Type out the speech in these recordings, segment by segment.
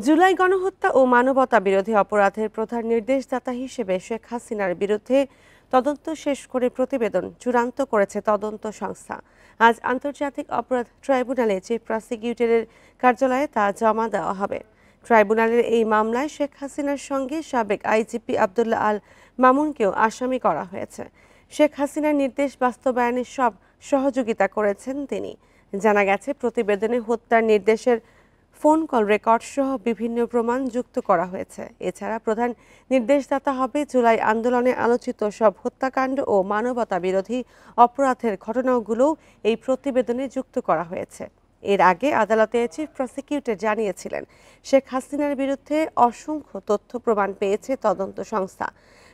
জুলাই গণহত্যা ও মানবতা বিরোধী অপরাধের প্রধান নির্দেশদাতা হিসেবে শেখ হাসিনার বিরুদ্ধে তদন্ত শেষ করে প্রতিবেদন চূড়ান্ত করেছে তদন্ত সংস্থা। আজ আন্তর্জাতিক অপরাধ ট্রাইব্যুনালে চিফ প্রসিকিউটরের কার্যালয়ে তা জমা দেওয়া হবে। ট্রাইব্যুনালের এই মামলায় শেখ হাসিনার সঙ্গে সাবেক আইজিপি আব্দুল্লাহ আল মামুনকেও আসামি করা হয়েছে। শেখ হাসিনার নির্দেশ বাস্তবায়নে সব সহযোগিতা করেছেন তিনি। জানা গেছে, প্রতিবেদনে হত্যার নির্দেশের ফোন কল রেকর্ড সহ বিভিন্ন প্রমাণ যুক্ত করা হয়েছে। এছাড়া প্রধান নির্দেশদাতা হবে জুলাই আন্দোলনে আলোচিত সব হত্যাকাণ্ড ও মানবতা বিরোধী অপরাধের ঘটনাগুলোও এই প্রতিবেদনে যুক্ত করা হয়েছে। এর আগে আদালতে চিফ প্রসিকিউটর জানিয়েছিলেন, শেখ হাসিনার বিরুদ্ধে অসংখ্য তথ্য প্রমাণ পেয়েছে তদন্ত সংস্থা।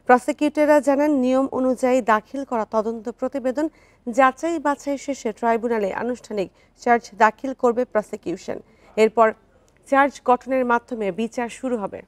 প্রসিকিউটররা জানান, নিয়ম অনুযায়ী দাখিল করা তদন্ত প্রতিবেদন যাচাই বাছাই শেষে ট্রাইব্যুনালে আনুষ্ঠানিক চার্জ দাখিল করবে প্রসিকিউশন। এরপর চার্জ গঠনের মাধ্যমে বিচার শুরু হবে।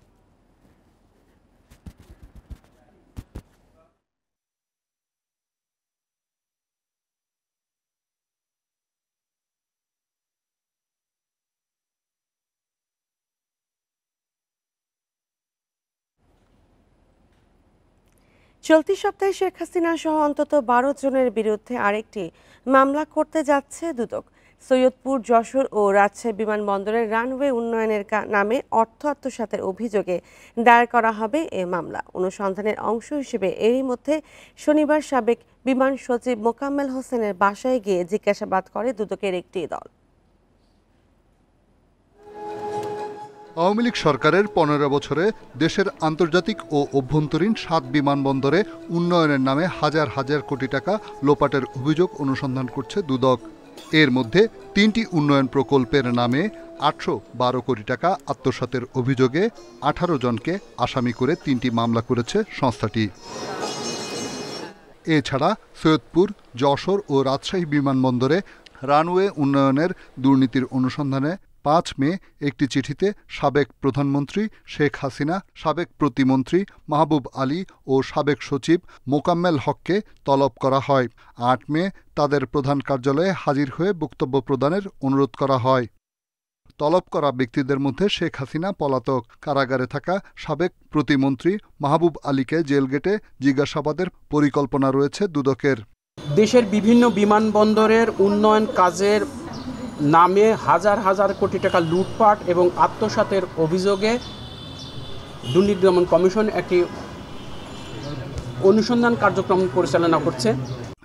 চলতি সপ্তাহে শেখ হাসিনা সহ অন্তত 12 জনের বিরুদ্ধে আরেকটি মামলা করতে যাচ্ছে দুদক। সৈয়দপুর, যশোর ও রাজশাহী বিমানবন্দরের রানওয়ে উন্নয়নের নামে অর্থ আত্মসাতের অভিযোগে দায়ের করা হবে এ মামলা। অনুসন্ধানের অংশ হিসেবে এরই মধ্যে শনিবার সাবেক বিমান সচিব মোকাম্মেল হোসেনের বাসায় গিয়ে জিজ্ঞাসাবাদ করে দুদকের একটি দল। আওয়ামী লীগ সরকারের 15 বছরে দেশের আন্তর্জাতিক ও অভ্যন্তরীণ 7 বিমানবন্দরে উন্নয়নের নামে হাজার হাজার কোটি টাকা লোপাটের অভিযোগ অনুসন্ধান করছে দুদক। এর মধ্যে 3টি উন্নয়ন প্রকল্পের নামে 812 কোটি টাকা আত্মসাতের অভিযোগে 18 জনকে আসামি করে 3টি মামলা করেছে সংস্থাটি। এছাড়া সৈয়দপুর, যশোর ও রাজশাহী বিমানবন্দরে রানওয়ে উন্নয়নের দুর্নীতির অনুসন্ধানে 5 মে একটি চিঠিতে সাবেক প্রধানমন্ত্রী শেখ হাসিনা, সাবেক প্রতিমন্ত্রী মাহবুব আলী ও সাবেক সচিব মোকাম্মেল হককে তলব করা হয়। 8 মে তাদের প্রধান কার্যালয়ে হাজির হয়ে বক্তব্য প্রদানের অনুরোধ করা হয়। তলব করা ব্যক্তিদের মধ্যে শেখ হাসিনা পলাতক, কারাগারে থাকা সাবেক প্রতিমন্ত্রী মাহবুব আলীকে জেলগেটে জিজ্ঞাসাবাদের পরিকল্পনা রয়েছে দুদকের। দেশের বিভিন্ন বিমানবন্দরের উন্নয়ন কাজের নামে হাজার হাজার কোটি টাকা লুটপাট এবং আত্মসাতের অভিযোগে দুর্নীতি দমন কমিশন একটি অনুসন্ধান কার্যক্রম পরিচালনা করছে।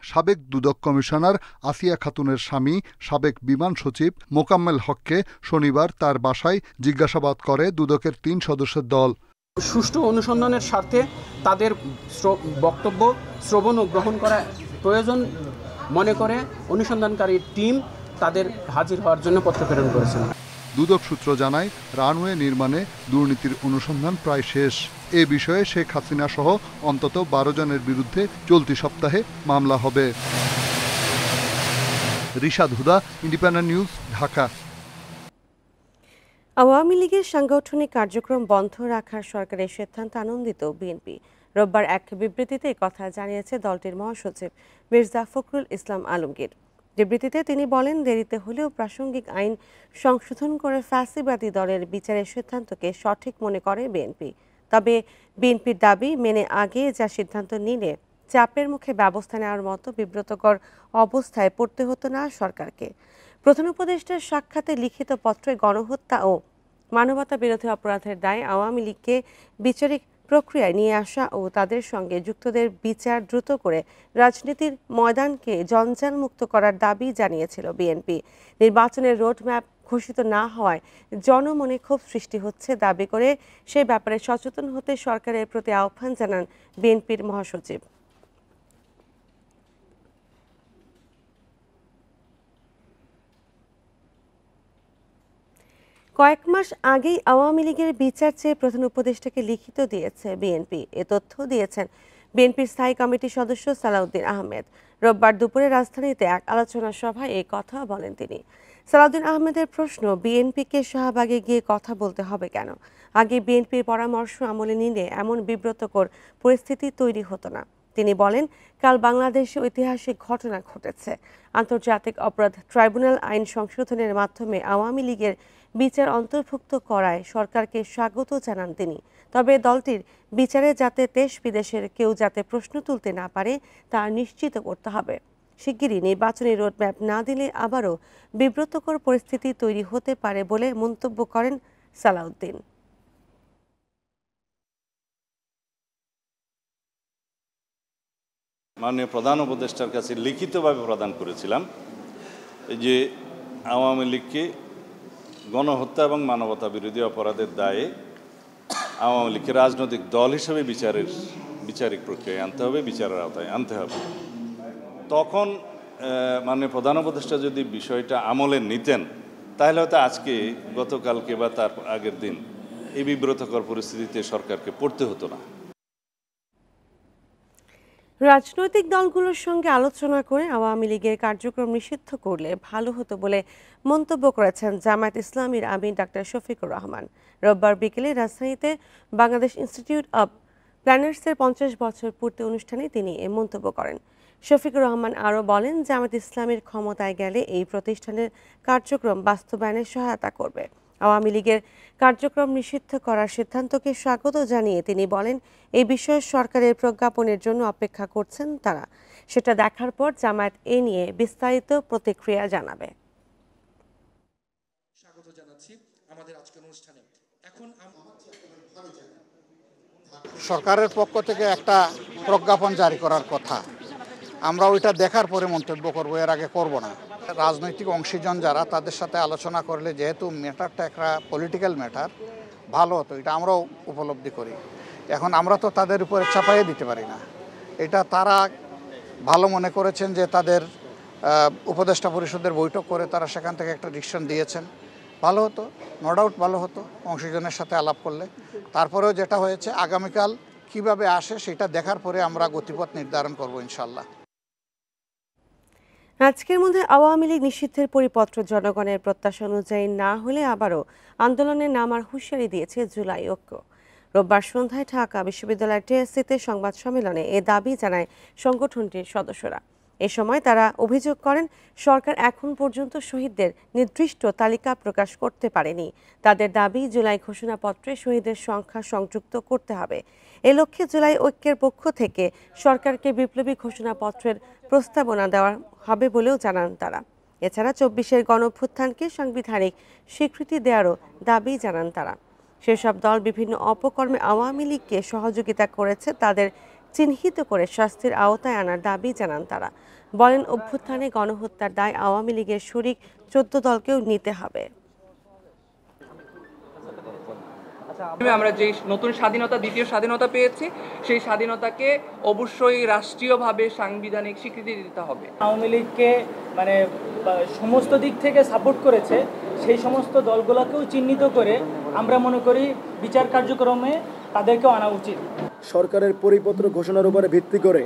সাবেক দুদক কমিশনার আসিয়া খাতুনের স্বামী সাবেক বিমান সচিব মোকাম্মেল হককে শনিবার তার বাসায় জিজ্ঞাসাবাদ করে দুদকের 3 সদস্যের দল। সুষ্ঠু অনুসন্ধানের স্বার্থে তাদের বক্তব্য শ্রবণ ও গ্রহণ করা প্রয়োজন মনে করে অনুসন্ধানকারী টিম তাদের হাজির হওয়ার জন্য পত্র প্রেরণ করেছেন। দুদক সূত্র জানায়, রানওয়ে নির্মাণে দুর্নীতির অনুসন্ধান প্রায় শেষ। এ বিষয়ে শেখ হাসিনা সহ অন্তত 12 জনের বিরুদ্ধে চলতি সপ্তাহে মামলা হবে। রিশাদ হুদা, ইন্ডিপেন্ডেন্ট নিউজ, ঢাকা। আওয়ামী লীগের সাংগঠনিক কার্যক্রম বন্ধ রাখার সরকারের সিদ্ধান্ত আনন্দিত বিএনপি। রোববার এক বিবৃতিতে কথা জানিয়েছে দলটির মহাসচিব মির্জা ফখরুল ইসলাম আলমগীর। বিবৃতিতে তিনি বলেন, দেরিতে হলেও প্রাসঙ্গিক আইন সংশোধন করে ফ্যাসিবাদী দলের বিচারের সিদ্ধান্তকে সঠিক মনে করে বিএনপি। তবে বিএনপির দাবি, মেনে আগে যা সিদ্ধান্ত নিলে চাপের মুখে ব্যবস্থা নেওয়ার মতো বিব্রতকর অবস্থায় পড়তে হতো না সরকারকে। প্রধান উপদেষ্টার সাক্ষাতে লিখিত পত্রে গণহত্যা ও মানবতা বিরোধী অপরাধের দায়ে আওয়ামী লীগকে বিচারিক প্রক্রিয়ায় নিয়ে আসা ও তাদের সঙ্গে যুক্তদের বিচার দ্রুত করে রাজনীতির ময়দানকে জঞ্জাল মুক্ত করার দাবি জানিয়েছিল বিএনপি। নির্বাচনের রোডম্যাপ ঘোষিত না হওয়ায় জনমনে ক্ষোভ সৃষ্টি হচ্ছে দাবি করে সে ব্যাপারে সচেতন হতে সরকারের প্রতি আহ্বান জানান বিএনপির মহাসচিব। কয়েক মাস আগেই আওয়ামী লীগের বিচার চেয়ে প্রধান উপদেষ্টাকে লিখিত দিয়েছে বিএনপি। এ তথ্য দিয়েছেন বিএনপির স্থায়ী কমিটির সদস্য সালাউদ্দিন আহমেদ। রোববার দুপুরে রাজধানীতে এক আলোচনা সভায় এই কথা বলেন তিনি। সালাউদ্দিন আহমেদের প্রশ্ন, বিএনপিকে শাহবাগে গিয়ে কথা বলতে হবে কেন? আগে বিএনপির পরামর্শ আমলে নিলে এমন বিব্রতকর পরিস্থিতি তৈরি হতো না। তিনি বলেন, কাল বাংলাদেশে ঐতিহাসিক ঘটনা ঘটেছে। আন্তর্জাতিক অপরাধ ট্রাইব্যুনাল আইন সংশোধনের মাধ্যমে আওয়ামী লীগের বিচার অন্তর্ভুক্ত করায় সরকারকে স্বাগত জানান তিনি। তবে দলটির বিচারে যাতে দেশ বিদেশের কেউ যাতে প্রশ্ন তুলতে না পারে তা নিশ্চিত করতে হবে। শিগগিরই নির্বাচনী রোডম্যাপ না দিলে আবারও বিব্রতকর পরিস্থিতি তৈরি হতে পারে বলে মন্তব্য করেন সালাউদ্দিন। মাননীয় প্রধান উপদেষ্টার কাছে লিখিতভাবে প্রদান করেছিলাম যে আওয়ামী লীগকে গণহত্যা এবং মানবতা বিরোধী অপরাধের দায়ে আওয়ামী লীগকে রাজনৈতিক দল হিসেবে বিচারিক প্রক্রিয়ায় আনতে হবে, বিচারের আওতায় আনতে হবে। তখন মাননীয় প্রধান উপদেষ্টা যদি বিষয়টা আমলে নিতেন তাহলে হয়তো আজকে গতকালকে বা তার আগের দিন এই বিব্রতকর পরিস্থিতিতে সরকারকে পড়তে হতো না। রাজনৈতিক দলগুলোর সঙ্গে আলোচনা করে আওয়ামী লীগের কার্যক্রম নিষিদ্ধ করলে ভালো হতো বলে মন্তব্য করেছেন জামায়াত ইসলামীর আমির ডাক্তার শফিকুর রহমান। রোববার বিকেলে রাজধানীতে বাংলাদেশ ইনস্টিটিউট অব প্ল্যানার্সের 50 বছর পূর্তি অনুষ্ঠানে তিনি এ মন্তব্য করেন। শফিকুর রহমান আরও বলেন, জামায়াত ইসলামীর ক্ষমতায় গেলে এই প্রতিষ্ঠানের কার্যক্রম বাস্তবায়নে সহায়তা করবে। আওয়ামী লীগের কার্যক্রম নিষিদ্ধ করার সিদ্ধান্তকে স্বাগত জানিয়ে তিনি বলেন, এই বিষয়ে সরকারের প্রজ্ঞাপনের জন্য অপেক্ষা করছেন তারা। সেটা দেখার পর জামায়াত এ নিয়ে বিস্তারিত প্রতিক্রিয়া জানাবে। স্বাগত জানাচ্ছি আমাদের আজকের অনুষ্ঠানে। এখন সরকারের পক্ষ থেকে একটা প্রজ্ঞাপন জারি করার কথা, আমরা ওইটা দেখার পরে মন্তব্য করব, এর আগে করব না। রাজনৈতিক অংশীজন যারা, তাদের সাথে আলোচনা করলে যেহেতু ম্যাটারটা একটা পলিটিক্যাল ম্যাটার, ভালো হতো, এটা আমরাও উপলব্ধি করি। এখন আমরা তো তাদের উপরে চাপাইয়ে দিতে পারি না। এটা তারা ভালো মনে করেছেন যে তাদের উপদেষ্টা পরিষদের বৈঠক করে তারা সেখান থেকে একটা ডিসিশন দিয়েছেন, ভালো হতো, নো ডাউট ভালো হতো অংশীজনের সাথে আলাপ করলে। তারপরেও যেটা হয়েছে, আগামীকাল কিভাবে আসে সেটা দেখার পরে আমরা গতিপথ নির্ধারণ করব ইনশাল্লাহ। আজকের মধ্যে আওয়ামী লীগ নিষিদ্ধের পরিপত্র জনগণের প্রত্যাশা অনুযায়ী না হলে আবারও আন্দোলনে নামার হুঁশিয়ারি দিয়েছে জুলাই ঐক্য। রোববার সন্ধ্যায় ঢাকা বিশ্ববিদ্যালয়ের টিএসসিতে সংবাদ সম্মেলনে এ দাবি জানায় সংগঠনটির সদস্যরা। এ সময় তারা অভিযোগ করেন, সরকার এখন পর্যন্ত শহীদদের নির্দিষ্ট তালিকা প্রকাশ করতে পারেনি। তাদের দাবি, জুলাই ঘোষণাপত্রে শহীদের সংখ্যা সংযুক্ত করতে হবে। এ লক্ষ্যে জুলাই ঐক্যের পক্ষ থেকে সরকারকে বিপ্লবী ঘোষণাপত্রের প্রস্তাবনা দেওয়া হবে বলেও জানান তারা। এছাড়া 24-এর গণঅভ্যুত্থানকে সাংবিধানিক স্বীকৃতি দেওয়ারও দাবি জানান তারা। সেসব দল বিভিন্ন অপকর্মে আওয়ামী লীগকে সহযোগিতা করেছে, তাদের চিহ্নিত করে শাস্তির আওতায় আনার দাবি জানান তারা। বলেন, অভ্যুত্থানে গণহত্যার দায় আওয়ামী লীগের শরিক 14 দলকেও নিতে হবে। আমরা যে নতুন স্বাধীনতা, দ্বিতীয় স্বাধীনতা পেয়েছি, সেই স্বাধীনতাকে অবশ্যই রাষ্ট্রীয়ভাবে সাংবিধানিক স্বীকৃতি দিতে হবে। আওয়ামী লীগকে সমস্ত দিক থেকে সাপোর্ট করেছে, সেই সমস্ত দলগুলোকেও চিহ্নিত করে আমরা মনে করি বিচার কার্যক্রমে তাদেরকেও আনা উচিত। সরকারের পরিপত্র ঘোষণার উপরে ভিত্তি করে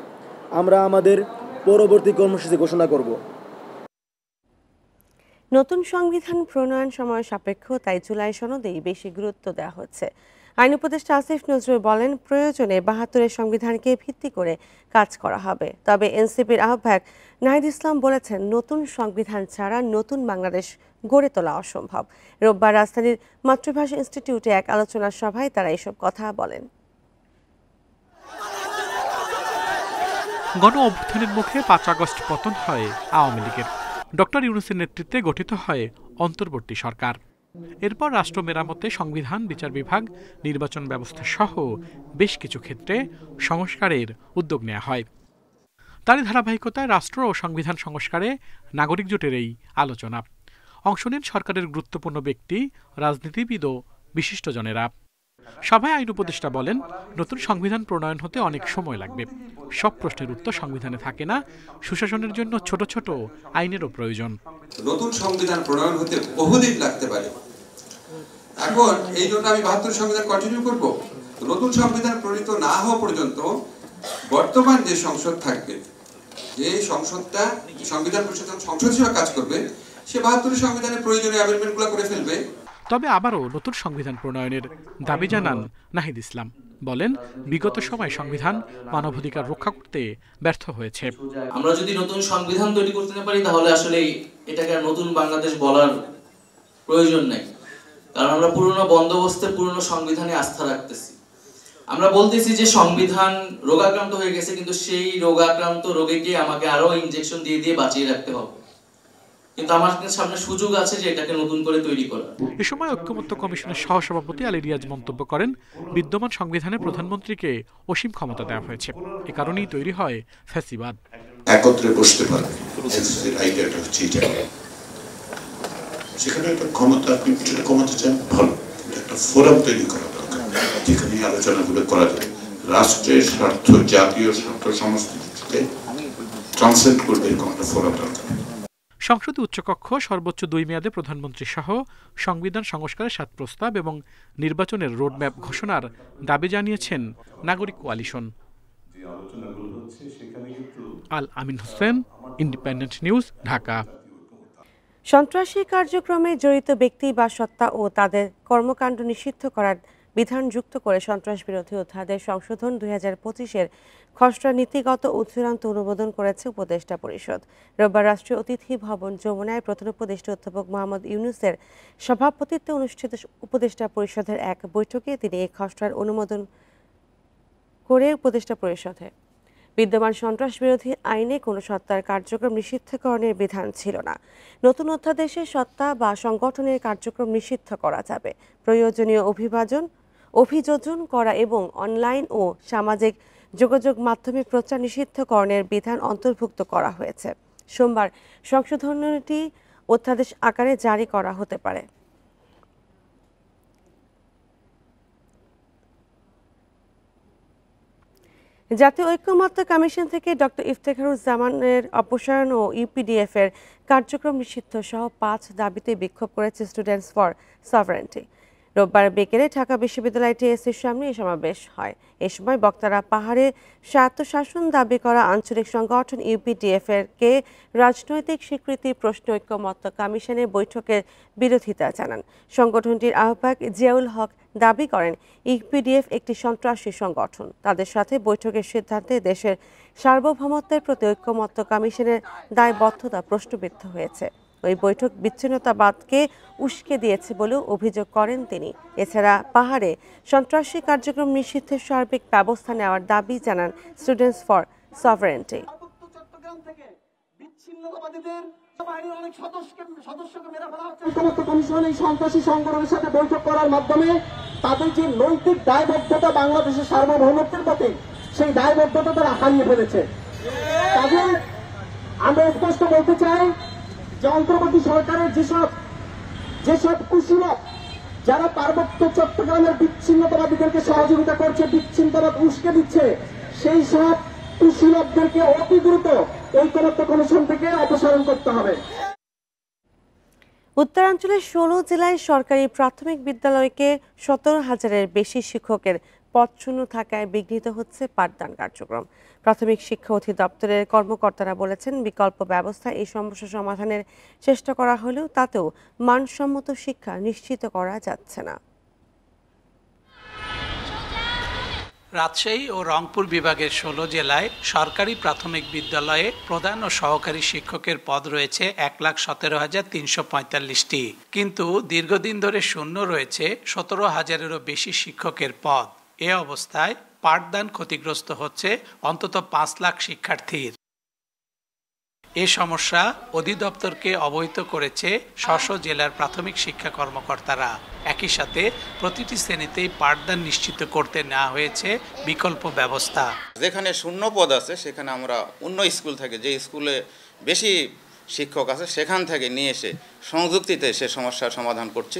আমরা আমাদের পরবর্তী কর্মসূচি ঘোষণা করব। নতুন সংবিধান প্রণয়ন সময় সাপেক্ষ, তাই জুলাই সনদেই বেশি গুরুত্ব দেওয়া হচ্ছে। আইন উপদেষ্টা আসিফ নজরুল বলেন, প্রয়োজনে 72-এর সংবিধানকে ভিত্তি করে কাজ করা হবে। তবে এনসিপির আহ্বায়ক নাহিদ ইসলাম বলেছেন, নতুন সংবিধান ছাড়া নতুন বাংলাদেশ গড়ে তোলা অসম্ভব। রোববার রাজধানীর মাতৃভাষা ইনস্টিটিউটে এক আলোচনা সভায় তারা এসব কথা বলেন। গণ অভ্যুত্থানের মুখে 5 আগস্ট পতন হয় আওয়ামী লীগের। ডক্টর ইউনূসের নেতৃত্বে গঠিত হয় অন্তর্বর্তী সরকার। এরপর রাষ্ট্র মেরামতে সংবিধান, বিচার বিভাগ, নির্বাচন ব্যবস্থা সহ বেশ কিছু ক্ষেত্রে সংস্কারের উদ্যোগ নেওয়া হয়। তারই ধারাবাহিকতায় রাষ্ট্র ও সংবিধান সংস্কারে নাগরিক জোটের এই আলোচনা। অংশ নেন সরকারের গুরুত্বপূর্ণ ব্যক্তি, রাজনীতিবিদ ও বিশিষ্টজনেরা। সভায় আইন উপদেষ্টা বলেন, নতুন সংবিধান প্রণয়ন হতে অনেক সময় লাগবে। সব প্রশ্নের উত্তর সংবিধানে থাকে না, সুশাসনের জন্য ছোট ছোট আইনেরও প্রয়োজন। নতুন সংবিধান প্রণয়ন হতে বহুদিন লাগতে পারে। এখন এই জন্য আমি 72 সংবিধান কন্টিনিউ করব। নতুন সংবিধান প্রণীত না হওয়া পর্যন্ত বর্তমান যে সংসদ থাকবে, যে সংসদটা সংবিধান পরিষদ সংসদ হিসেবে কাজ করবে, সে 72 সংবিধানের প্রয়োজনীয় অ্যামেন্ডমেন্টগুলো করে ফেলবে। তবে আবারও নতুন সংবিধান প্রণয়নের দাবি জানান নাহিদ ইসলাম। বলেন বিগত সময় সংবিধান মানবাধিকার রক্ষা করতে ব্যর্থ হয়েছে। আমরা যদি নতুন সংবিধান তৈরি করতে না পারি তাহলে আসলে এটাকে আর নতুন বাংলাদেশ বলার প্রয়োজন নাই, কারণ আমরা পুরনো বন্দোবস্তে পুরনো সংবিধানে আস্থা রাখতেছি। আমরা বলতেছি যে সংবিধান রোগাক্রান্ত হয়ে গেছে, কিন্তু সেই রোগাক্রান্ত রোগীকে আমাকে আরো ইনজেকশন দিয়ে দিয়ে বাঁচিয়ে রাখতে হবে, কিন্তু আমার সামনে সুযোগ আছে যে এটাকে নতুন করে তৈরি করা। এ সময় ঐক্যমত্য কমিশনের সহসভাপতি আলী রিয়াজ মন্তব্য করেন, বিদ্যমান সংবিধানে প্রধানমন্ত্রীকে অসীম ক্ষমতা দেওয়া হয়েছে, এ কারণেই তৈরি হয় ফ্যাসিবাদ। একত্রে বসতে পারবে, আইডিয়াটা হচ্ছে এটা। সেখানে একটা ক্ষমতা, আপনি কিছুটা কমাতে চান ভালো, কিন্তু একটা ফোরাম তৈরি করা দরকার যেখানে আলোচনাগুলো করা যায়। রাষ্ট্রের স্বার্থ, জাতীয় স্বার্থ সমস্ত কিছুকে ট্রান্সলেট করবে এরকম একটা ফোরাম দরকার। সংসদে উচ্চকক্ষ সর্বোচ্চ 2 মেয়াদে প্রধানমন্ত্রী সহ সংবিধান সংস্কারের 7 প্রস্তাব এবং নির্বাচনের রোডম্যাপ ঘোষণার দাবি জানিয়েছেন নাগরিক কোয়ালিশন। আল আমিন হোসেন, ইন্ডিপেন্ডেন্ট নিউজ, ঢাকা। সন্ত্রাসী কার্যক্রমে জড়িত ব্যক্তি বা সত্তা ও তাদের কর্মকাণ্ড নিষিদ্ধ করার বিধান যুক্ত করে সন্ত্রাস বিরোধী অধ্যাদেশ সংশোধন 2025-এর খসড়া নীতিগত ও চূড়ান্ত অনুমোদন করেছে উপদেষ্টা পরিষদ। রোববার রাষ্ট্রীয় অতিথি ভবন যমুনায় প্রধান উপদেষ্টা অধ্যাপক মোহাম্মদ ইউনূসের সভাপতিত্বে অনুষ্ঠিত উপদেষ্টা পরিষদের এক বৈঠকে তিনি এই খসড়ার অনুমোদন করে উপদেষ্টা পরিষদে বিদ্যমান সন্ত্রাস বিরোধী আইনে কোনো সত্তার কার্যক্রম নিষিদ্ধকরণের বিধান ছিল না। নতুন অধ্যাদেশে সত্তা বা সংগঠনের কার্যক্রম নিষিদ্ধ করা যাবে। প্রয়োজনীয় অভিযোজন করা এবং অনলাইন ও সামাজিক যোগাযোগ মাধ্যমে প্রচার নিষিদ্ধকরণের বিধান অন্তর্ভুক্ত করা হয়েছে। সোমবার সংশোধনীটি অধ্যাদেশ আকারে জারি করা হতে পারে। জাতীয় ঐক্যমত্য কমিশন থেকে ডক্টর ইফতেখারুজ্জামানের অপসারণ ও ইউপিডিএফ এর কার্যক্রম নিষিদ্ধ সহ 5 দাবিতে বিক্ষোভ করেছে স্টুডেন্টস ফর সভারেন্টি। রোববার বিকেলে ঢাকা বিশ্ববিদ্যালয় টিএসসির সামনে এই সমাবেশ হয়। এ সময় বক্তারা পাহাড়ে স্বায়ত্তশাসন দাবি করা আঞ্চলিক সংগঠন ইউপিডিএফ কে রাজনৈতিক স্বীকৃতি প্রশ্নে ঐক্যমত্য কমিশনের বৈঠকের বিরোধিতা জানান। সংগঠনটির আহ্বায়ক জিয়াউল হক দাবি করেন, ইউপিডিএফ একটি সন্ত্রাসী সংগঠন। তাদের সাথে বৈঠকের সিদ্ধান্তে দেশের সার্বভৌমত্বের প্রতি ঐক্যমত্য কমিশনের দায়বদ্ধতা প্রশ্নবিদ্ধ হয়েছে। ওই বৈঠক বিচ্ছিন্নতাবাদকে উস্কে দিয়েছে বলেও অভিযোগ করেন তিনি। এছাড়া পাহাড়ে সন্ত্রাসী কার্যক্রম নিষিদ্ধের সার্বিক ব্যবস্থা নেওয়ার দাবি জানান স্টুডেন্টস ফর সভারেন্টি। সন্ত্রাসী সংগঠনের সাথে বৈঠক করার মাধ্যমে তাদের যে নৈতিক দায়বদ্ধতা বাংলাদেশের সার্বভৌমত্বের প্রতি, সেই দায়বদ্ধতা তারা হারিয়ে ফেলেছে। কাজে আমরা স্পষ্ট বলতে চাই যে অন্তর্বর্তী সরকারের যেসব কুশীলব যারা পার্বত্য চট্টগ্রামের বিচ্ছিন্নতাবাদীদেরকে সহযোগিতা করছে, বিচ্ছিন্নতাবাদ উস্কে দিচ্ছে, সেই সব কুশীলবদেরকে অতি দ্রুত ঐক্যমত্য কমিশন থেকে অপসারণ করতে হবে। উত্তরাঞ্চলের 16 জেলায় সরকারি প্রাথমিক বিদ্যালয়কে 17,000-এর বেশি শিক্ষকের পদ শূন্য থাকায় বিঘ্নিত হচ্ছে পাঠদান কার্যক্রম। প্রাথমিক শিক্ষা অধিদপ্তরের কর্মকর্তারা বলেছেন, বিকল্প ব্যবস্থায় এই সমস্যা সমাধানের চেষ্টা করা হলেও তাতেও মানসম্মত শিক্ষা নিশ্চিত করা যাচ্ছে না। রাজশাহী ও রংপুর বিভাগের 16 জেলায় সরকারি প্রাথমিক বিদ্যালয়ে প্রধান ও সহকারী শিক্ষকের পদ রয়েছে 1,17,345টি, কিন্তু দীর্ঘদিন ধরে শূন্য রয়েছে 17,000-এরও বেশি শিক্ষকের পদ। এ অবস্থায় পাঠদান ক্ষতিগ্রস্ত হচ্ছে অন্তত 5 লাখ শিক্ষার্থীর। এ সমস্যা অধিদপ্তরকে অবহিত করেছে ৬০০ জেলার প্রাথমিক শিক্ষা কর্মকর্তারা। একই সাথে প্রতিটি শ্রেণীতেই পাঠদান নিশ্চিত করতে নেওয়া হয়েছে বিকল্প ব্যবস্থা। যেখানে শূন্য পদ আছে সেখানে আমরা অন্য স্কুল থেকে, যে স্কুলে বেশি শিক্ষক আছে সেখান থেকে নিয়ে এসে সংযুক্তিতে সে সমস্যার সমাধান করছি।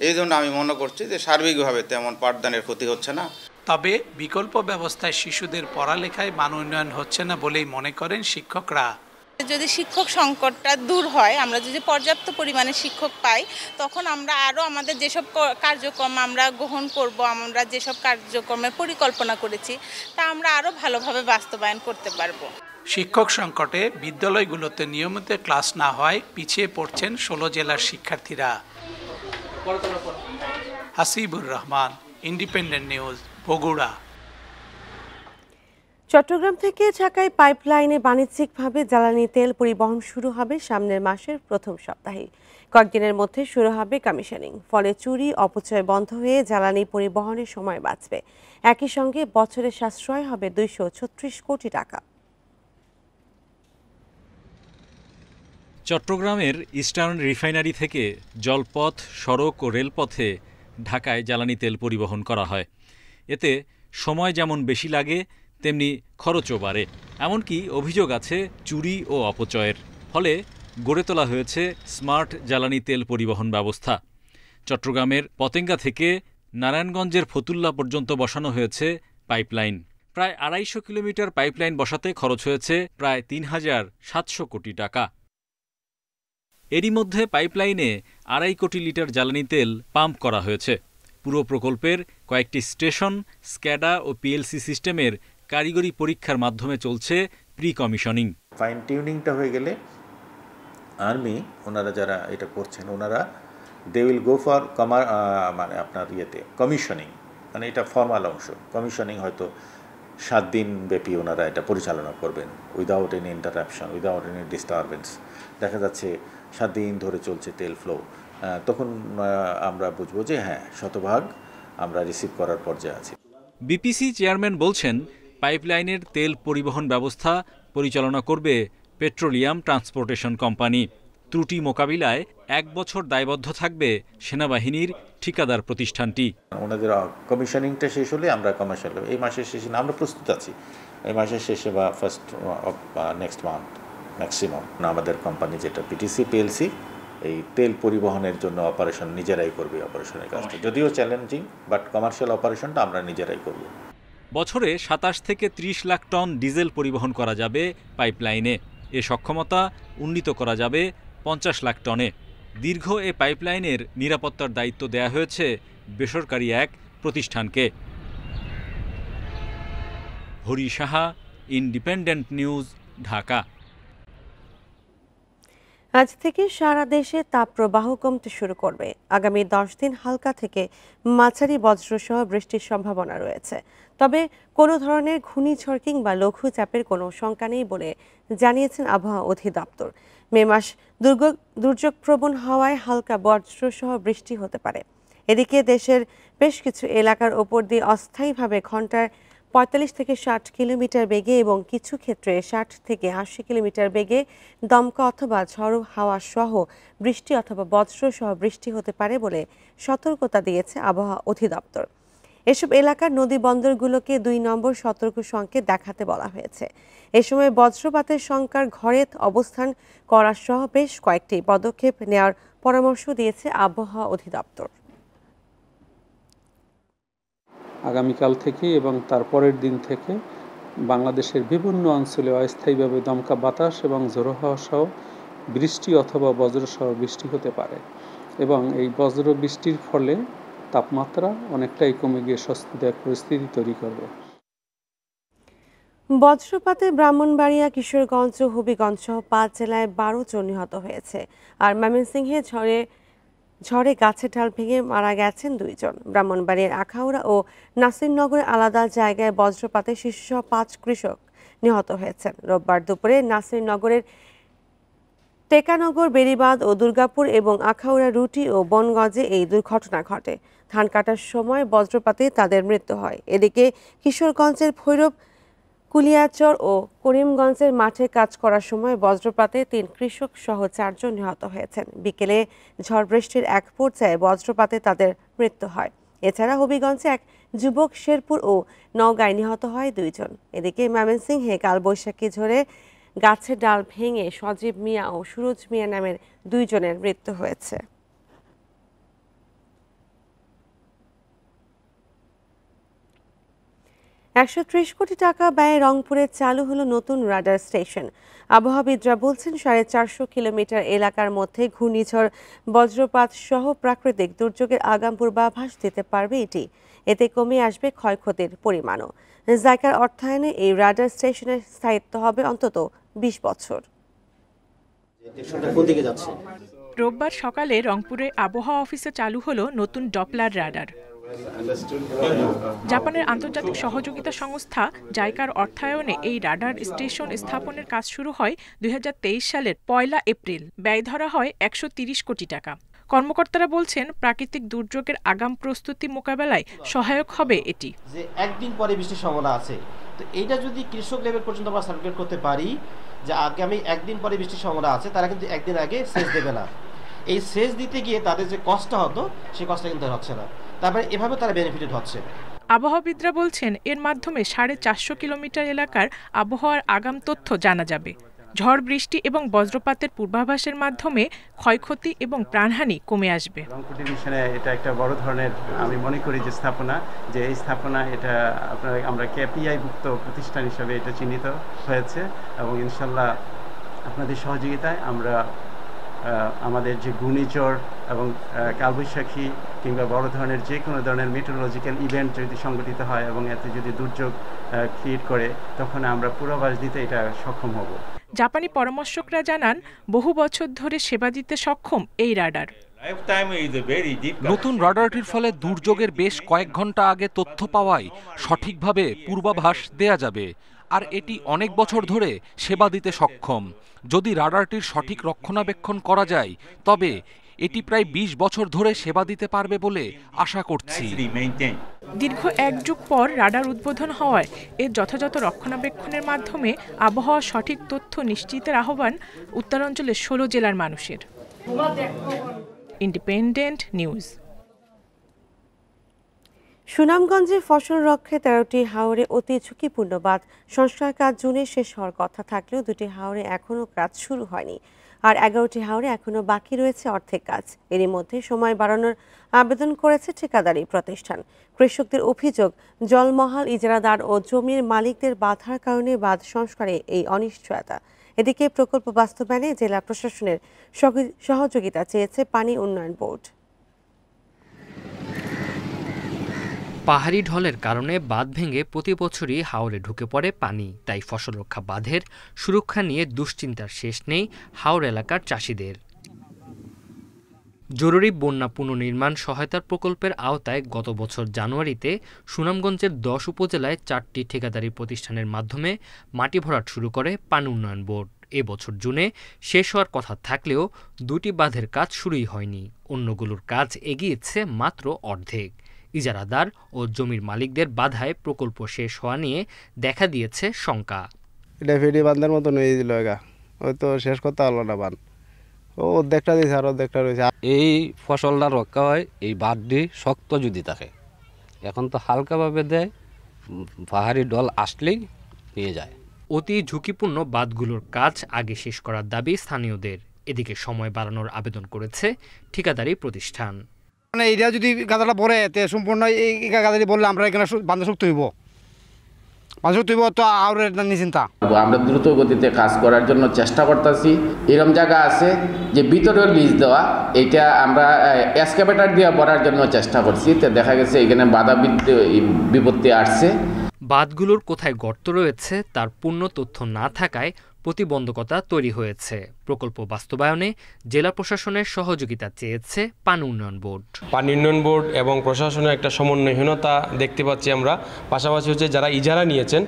এই জন্য আমি মনে করছি যে সার্বিকভাবে তেমন পাঠদানের ক্ষতি হচ্ছে না। তবে বিকল্প ব্যবস্থায় শিশুদের পড়ালেখায় মান উন্নয়ন হচ্ছে না বলেই মনে করেন শিক্ষকরা। যদি শিক্ষক সংকটটা দূর হয়, আমরা যদি পর্যাপ্ত পরিমাণে শিক্ষক পাই, তখন আমরা আরও আমাদের যেসব কার্যক্রম আমরা গ্রহণ করব, আমরা যেসব কার্যক্রমের পরিকল্পনা করেছি তা আমরা আরও ভালোভাবে বাস্তবায়ন করতে পারব। শিক্ষক সংকটে বিদ্যালয়গুলোতে নিয়মিত ক্লাস না হয় পিছিয়ে পড়ছেন 16 জেলার শিক্ষার্থীরা। Hasibur Rahman, Independent News, Bogura. চট্টগ্রাম থেকে ঢাকায় পাইপলাইনে বাণিজ্যিকভাবে জ্বালানি তেল পরিবহন শুরু হবে সামনের মাসের প্রথম সপ্তাহে। কয়েকদিনের মধ্যে শুরু হবে কমিশনিং, ফলে চুরি অপচয় বন্ধ হয়ে জ্বালানি পরিবহনের সময় বাঁচবে। একই সঙ্গে বছরে সাশ্রয় হবে 236 কোটি টাকা। চট্টগ্রামের ইস্টার্ন রিফাইনারি থেকে জলপথ, সড়ক ও রেলপথে ঢাকায় জ্বালানি তেল পরিবহন করা হয়। এতে সময় যেমন বেশি লাগে, তেমনি খরচও বাড়ে। এমনকি অভিযোগ আছে চুরি ও অপচয়ের। ফলে গড়ে তোলা হয়েছে স্মার্ট জ্বালানি তেল পরিবহন ব্যবস্থা। চট্টগ্রামের পতেঙ্গা থেকে নারায়ণগঞ্জের ফতুল্লা পর্যন্ত বসানো হয়েছে পাইপলাইন। প্রায় 250 কিলোমিটার পাইপলাইন বসাতে খরচ হয়েছে প্রায় 3,700 কোটি টাকা। এরই মধ্যে পাইপলাইনে 2.5 কোটি লিটার জ্বালানি তেল পাম্প করা হয়েছে। পুরো প্রকল্পের কয়েকটি স্টেশন, স্ক্যাডা ও পিএলসি সিস্টেমের কারিগরি পরীক্ষার মাধ্যমে চলছে প্রি কমিশনিং। ফাইন টিউনিংটা হয়ে গেলে আর্মি ওনারা যারা এটা করছেন ওনারা দে উইল গো ফর মানে আপনার কমিশনিং, মানে এটা ফর্মাল অংশ। কমিশনিং হয়তো 7 দিন ব্যাপী ওনারা এটা পরিচালনা করবেন without any interruption, without any disturbance. দেখা যাচ্ছে 7 দিন ধরে চলছে তেল ফ্লো। তখন আমরা বুঝবো যে হ্যাঁ, শতভাগ আমরা রিসিভ করার পর্যায়ে আছি। বিপিসি চেয়ারম্যান বলছেন, পাইপলাইনের তেল পরিবহন ব্যবস্থা পরিচালনা করবে পেট্রোলিয়াম ট্রান্সপোর্টেশন কোম্পানি। ত্রুটি মোকাবিলায় 1 বছর দায়বদ্ধ থাকবে সেনাবাহিনীর ঠিকাদার প্রতিষ্ঠানটি। ওনাদের কমিশনিংটা শেষ হলে আমরা কমার্শিয়াল এই মাসের শেষে আমরা প্রস্তুত আছি। এই মাসের শেষে বা first of next month maximum আমাদের কোম্পানি যেটা পিটিসি পিএলসি এই তেল পরিবহনের জন্য অপারেশন নিজেরাই করবে। অপারেশনের কাজটা যদিও চ্যালেঞ্জিং, বাট কমার্শিয়াল অপারেশনটা আমরা নিজেরাই করব। বছরে 27 থেকে 30 লাখ টন ডিজেল পরিবহন করা যাবে পাইপলাইনে। এ সক্ষমতা উন্নীত করা যাবে 50 লাখ টনে। দীর্ঘ এ পাইপলাইনের নিরাপত্তার দায়িত্ব দেয়া হয়েছে বেসরকারি এক প্রতিষ্ঠানকে। Hari Saha, independent news, Dhaka. আজ থেকে সারা দেশে তাপপ্রবাহ কমতে শুরু করবে। আগামী 10 দিন হালকা থেকে মাঝারি বজ্রসহ বৃষ্টির সম্ভাবনা রয়েছে। তবে কোনো ধরনের ঘূর্ণিঝড় কিংবা লঘুচাপের কোনো শঙ্কা নেই বলে জানিয়েছেন আবহাওয়া অধিদপ্তর। মে মাস দুর্যোগপ্রবণ হওয়ায় হালকা বজ্রসহ বৃষ্টি হতে পারে। এদিকে দেশের বেশ কিছু এলাকার ওপর দিয়ে অস্থায়ীভাবে ঘন্টায় 45 থেকে 60 কিলোমিটার বেগে এবং কিছু ক্ষেত্রে 60 থেকে 80 কিলোমিটার বেগে দমকা অথবা ঝড়ো হাওয়া সহ বৃষ্টি অথবা বজ্রসহ বৃষ্টি হতে পারে বলে সতর্কতা দিয়েছে আবহাওয়া অধিদপ্তর। এসব এলাকার নদী বন্দরগুলোকে 2 নম্বর সতর্ক সংকেত দেখাতে বলা হয়েছে। এ সময় বজ্রপাতের শঙ্কার ঘরে অবস্থান করা সহ বেশ কয়েকটি পদক্ষেপ নেওয়ার পরামর্শ দিয়েছে আবহাওয়া অধিদপ্তর। আগামীকাল থেকে এবং তারপরের দিন থেকে বাংলাদেশের বিভিন্ন অঞ্চলে অস্থায়ীভাবে দমকা বাতাস এবং ঝোড়ো হাওয়া সহ বৃষ্টি অথবা বজ্রসহ বৃষ্টি হতে পারে এবং এই বজ্র বৃষ্টির ফলে তাপমাত্রা অনেকটাই কমে গিয়ে স্বস্তিদায়ক পরিস্থিতি তৈরি করবে। বজ্রপাতে ব্রাহ্মণবাড়িয়া, কিশোরগঞ্জ ও হবিগঞ্জ সহ 5 জেলায় 12 জন নিহত হয়েছে। আর ময়মনসিংহে ঝড়ে গাছের ডাল ভেঙে মারা গেছেন 2 জন। ব্রাহ্মণবাড়িয়ার আখাউড়া ও নাসিরনগরে আলাদা জায়গায় বজ্রপাতে শিশুসহ 5 কৃষক নিহত হয়েছেন। রোববার দুপুরে নাসিরনগরের টেকানগর, বেড়িবাঁধ ও দুর্গাপুর এবং আখাউড়া, রুটি ও বনগঞ্জে এই দুর্ঘটনা ঘটে। ধান কাটার সময় বজ্রপাতে তাদের মৃত্যু হয়। এদিকে কিশোরগঞ্জের ভৈরব, কুলিয়াচর ও করিমগঞ্জের মাঠে কাজ করার সময় বজ্রপাতে 3 কৃষক সহ 4 জন নিহত হয়েছেন। বিকেলে ঝড় বৃষ্টির এক পর্যায়ে বজ্রপাতে তাদের মৃত্যু হয়। এছাড়া হবিগঞ্জে এক যুবক, শেরপুর ও নওগাঁয় নিহত হয় 2 জন। এদিকে ময়মনসিংহে কালবৈশাখী ঝড়ে গাছের ডাল ভেঙে সজীব মিয়া ও সুরজ মিয়া নামের 2 জনের মৃত্যু হয়েছে। $130 কোটি টাকা ব্যয়ে রংপুরে চালু হলো নতুন রাডার স্টেশন। আবহাওয়াবিদরা বলছেন 450 কিলোমিটার এলাকার মধ্যে ঘূর্ণিঝড়, বজ্রপাত সহ প্রাকৃতিক দুর্যোগের আগাম পূর্বাভাস দিতে পারবে এটি। এতে কমে আসবে ক্ষয়ক্ষতির পরিমাণও। জায়কার অর্থায়নে এই রাডার স্টেশনের স্থায়িত্ব হবে অন্তত 20 বছর। রোববার সকালে রংপুরে আবহাওয়া অফিসে চালু হলো নতুন ডপলার রাডার। জাপানের আন্তর্জাতিক সহযোগিতা সংস্থা জাইকার অর্থায়নে এই রাডার স্টেশন স্থাপনের কাজ শুরু হয় 2023 সালের 1 এপ্রিল। ব্যয় ধরা হয় 130 কোটি টাকা। কর্মকর্তারা বলছেন, প্রাকৃতিক দুর্যোগের আগাম প্রস্তুতি মোকাবেলায় সহায়ক হবে এটি। যে একদিন পরে বৃষ্টির সম্ভাবনা আছে, তো এইটা যদি কৃষক লেভেল পর্যন্ত আমরা সার্কুলেট করতে পারি যে আগামী একদিন পরে বৃষ্টির সম্ভাবনা আছে, তারা কিন্তু একদিন আগে সেচ দেবে না। এই সেচ দিতে গিয়ে তাদের যে কষ্ট হতো সেই কষ্ট কিন্তু হচ্ছে না, তারপরে এভাবে তারা বেনিফিটেড হচ্ছে। আবহাওয়াবিদরা বলছেন, এর মাধ্যমে 450 কিলোমিটার এলাকার আবহাওয়ার আগাম তথ্য জানা যাবে। ঝড় বৃষ্টি এবং বজ্রপাতের পূর্বাভাসের মাধ্যমে ক্ষয়ক্ষতি এবং প্রাণহানি কমে আসবে। রংপুর ডিভিশনে এটা একটা বড় ধরনের আমি মনে করি যে স্থাপনা, যে এই স্থাপনা এটা আমরা কেপিআই ভুক্ত প্রতিষ্ঠান হিসেবে এটা চিহ্নিত হয়েছে এবং ইনশাল্লাহ আপনাদের সহযোগিতায় আমরা আমাদের যে ঘূর্ণিঝড় এবং কালবৈশাখী কিংবা বড় ধরনের যে কোনো ধরনের মেট্রোলজিক্যাল ইভেন্ট যদি সংঘটিত হয় এবং এতে যদি দুর্যোগ ক্রিয়েট করে, তখন আমরা পূর্বাভাস দিতে এটা সক্ষম হব। জাপানি পরামর্শকরা জানান, বহু বছর ধরে সেবা দিতে সক্ষম এই রাডার। নতুন রাডারটির ফলে দুর্যোগের বেশ কয়েক ঘন্টা আগে তথ্য পাওয়ায় সঠিকভাবে পূর্বাভাস দেয়া যাবে, আর এটি অনেক বছর ধরে সেবা দিতে সক্ষম। যদি রাডারটির সঠিক রক্ষণাবেক্ষণ করা যায়, তবে এটি প্রায় 20 বছর ধরে সেবা দিতে পারবে বলে আশা করছি। দীর্ঘ 1 যুগ পর রাডার উদ্বোধন হওয়ায় এর যথাযথ রক্ষণাবেক্ষণের মাধ্যমে আবহাওয়ার সঠিক তথ্য নিশ্চিতের আহ্বান উত্তরাঞ্চলের 16 জেলার মানুষের। Independent news. সুনামগঞ্জে ফসল রক্ষে 13টি হাওরে অতি ঝুঁকিপূর্ণ বাঁধ সংস্কার কাজ জুনে শেষ হওয়ার কথা থাকলেও 2টি হাওরে এখনও কাজ শুরু হয়নি, আর 11টি হাওরে এখনও বাকি রয়েছে অর্ধেক কাজ। এরই মধ্যে সময় বাড়ানোর আবেদন করেছে ঠিকাদারি প্রতিষ্ঠান। কৃষকদের অভিযোগ, জলমহাল ইজারাদার ও জমির মালিকদের বাধার কারণে বাঁধ সংস্কারে এই অনিশ্চয়তা। এদিকে প্রকল্প বাস্তবায়নে জেলা প্রশাসনের সহযোগিতা চেয়েছে পানি উন্নয়ন বোর্ড। পাহাড়ি ঢলের কারণে বাঁধ ভেঙে প্রতি বছরই হাওরে ঢুকে পড়ে পানি। তাই ফসল রক্ষা বাঁধের সুরক্ষা নিয়ে দুশ্চিন্তার শেষ নেই হাওর এলাকার চাষিদের। জরুরি বন্যা পুনর্নির্মাণ সহায়তার প্রকল্পের আওতায় গত বছর জানুয়ারিতে সুনামগঞ্জের 10 উপজেলায় 4টি ঠিকাদারি প্রতিষ্ঠানের মাধ্যমে মাটি ভরাট শুরু করে পানি উন্নয়ন বোর্ড। এবছর জুনে শেষ হওয়ার কথা থাকলেও 2টি বাঁধের কাজ শুরুই হয়নি। অন্যগুলোর কাজ এগিয়েছে মাত্র অর্ধেক। ইজারাদার ও জমির মালিকদের বাধায় প্রকল্প শেষ হওয়া নিয়ে দেখা দিয়েছে শঙ্কা। এটা ফেরি বাঁধার মতো নিয়ে দিল, ওই তো শেষ করতে হলো না বান, ও অর্ধেকটা দিয়েছে আর অর্ধেকটা রয়েছে। এই ফসলটা রক্ষা হয় এই বাঁধটি শক্ত যদি থাকে, এখন তো হালকাভাবে দেয়, পাহাড়ি ঢল আসলেই নিয়ে যায়। অতি ঝুঁকিপূর্ণ বাঁধগুলোর কাজ আগে শেষ করার দাবি স্থানীয়দের। এদিকে সময় বাড়ানোর আবেদন করেছে ঠিকাদারি প্রতিষ্ঠান। মানে এটা যদি গাদাটা পড়ে সম্পূর্ণ এই গাদাটি বললে আমরা এখানে বান্ধব শক্তি হইব, তো আর নিশ্চিন্তা। আমরা দ্রুত গতিতে কাজ করার জন্য চেষ্টা করতেছি। এরকম জায়গা আছে যে ভিতরের লিজ দেওয়া, এটা আমরা এক্সকাভেটর দিয়ে ভরার জন্য চেষ্টা করছি, তো দেখা গেছে এখানে বাধা বিপত্তি আসছে। বাঁধগুলোর কোথায় গর্ত রয়েছে তার পূর্ণ তথ্য না থাকায় প্রতিবন্ধকতা তৈরি হয়েছে। প্রকল্প বাস্তবায়নে জেলা প্রশাসনের সহযোগিতা চেয়েছে পানি উন্নয়ন বোর্ড। পানি উন্নয়ন বোর্ড এবং প্রশাসনের একটা সমন্বয়হীনতা দেখতে পাচ্ছি আমরা। পাশাপাশি হচ্ছে যারা ইজারা নিয়েছেন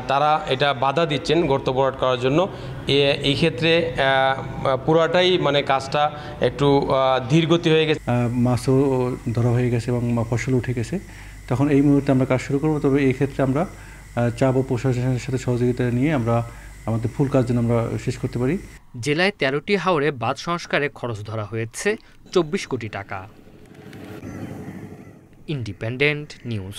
তারা এটা বাধা দিচ্ছেন গর্ত ভরাট করার জন্য। এই ক্ষেত্রে পুরাটাই মানে কাজটা একটু ধীরগতি হয়ে গেছে। মাছও ধরা হয়ে গেছে এবং ফসল উঠে গেছে, তখন এই মুহূর্তে আমরা কাজ শুরু করবো। তবে এই ক্ষেত্রে আমরা চাপ ও প্রশাসনের সাথে সহযোগিতা নিয়ে আমরা আমাদের ফুল কাজ যেন আমরা শেষ করতে পারি। জেলায় 13টি হাওরে বাঁধ সংস্কারে খরচ ধরা হয়েছে 24 কোটি টাকা। Independent news.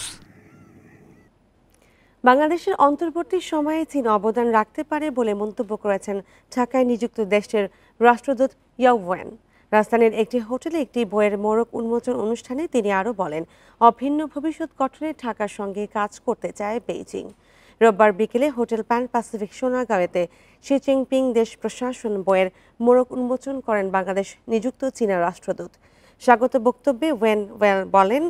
বাংলাদেশের অন্তর্বর্তী সময়ে চীন অবদান রাখতে পারে বলে মন্তব্য করেছেন ঢাকায় নিযুক্ত দেশের রাষ্ট্রদূত ইয়াও ওয়েন। রাজধানীর একটি হোটেলে একটি বইয়ের মোড়ক উন্মোচন অনুষ্ঠানে তিনি আরও বলেন, অভিন্ন ভবিষ্যৎ গঠনে ঢাকার সঙ্গে কাজ করতে চায় বেইজিং। রোববার বিকেলে হোটেল প্যান প্যাসিফিক সোনারগাঁওতে শি জিনপিং দেশ প্রশাসন বইয়ের মোড়ক উন্মোচন করেন বাংলাদেশ নিযুক্ত চীনের রাষ্ট্রদূত। স্বাগত বক্তব্যে ওয়েন বলেন,